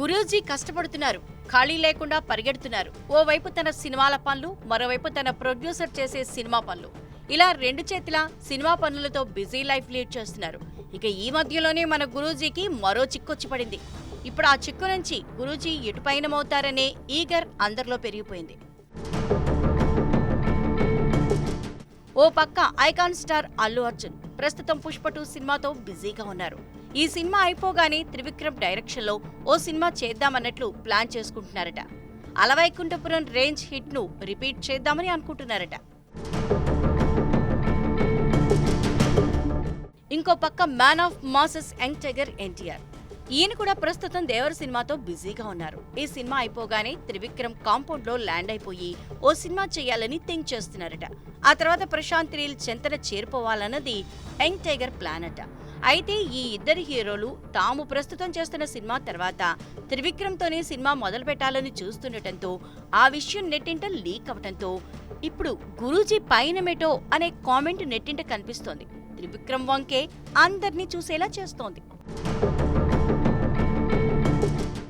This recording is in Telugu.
గురూజీ కష్టపడుతున్నారు, ఖాళీ లేకుండా పరిగెడుతున్నారు. ఓవైపు తన సినిమాల పనులు, మరోవైపు తన ప్రొడ్యూసర్ చేసే సినిమా పనులు, ఇలా రెండు చేతిలా సినిమా పనులతో బిజీ లైఫ్ లీడ్ చేస్తున్నారు. ఇక ఈ మధ్యలోనే మన గురూజీకి మరో చిక్కొచ్చి పడింది. ఇప్పుడు ఆ చిక్కు నుంచి గురూజీ ఎటు పయనమవుతారనే ఈగర్ అందరిలో పెరిగిపోయింది. ఓ పక్క ఐకాన్ స్టార్ అల్లు అర్జున్ ప్రస్తుతం పుష్ప 2 సినిమాతో బిజీగా ఉన్నారు. ఈ సినిమా అయిపోగానే త్రివిక్రమ్ డైరెక్షన్ లో ఓ సినిమా చేద్దామన్నట్లు ప్లాన్ చేసుకుంటున్నారట. అలవైకుంఠపురం రేంజ్ హిట్ ను రిపీట్ చేద్దామని అనుకుంటున్నారట. ఇంకో పక్క man of masses young tiger NTR, ఈయన కూడా ప్రస్తుతం దేవర సినిమాతో బిజీగా ఉన్నారు. ఈ సినిమా అయిపోగానే త్రివిక్రమ్ కాంపౌండ్ లో ల్యాండ్ అయిపోయి ఓ సినిమా చేయాలని థింక్ చేస్తున్నారట. ఆ తర్వాత ప్రశాంత్ నీల్ చెంతన చేరిపోవాలన్నది యంగ్ టైగర్ ప్లాన్ అట. అయితే ఈ ఇద్దరి హీరోలు తాము ప్రస్తుతం చేస్తున్న సినిమా తర్వాత త్రివిక్రమ్ తోనే సినిమా మొదలు పెట్టాలని చూస్తుండటంతో ఆ విషయం నెట్టింట లీక్ అవటంతో ఇప్పుడు గురూజీ పైనమేటో అనే కామెంట్ నెట్టింట కనిపిస్తోంది. త్రివిక్రమ్ వంకే అందర్నీ చూసేలా చేస్తోంది.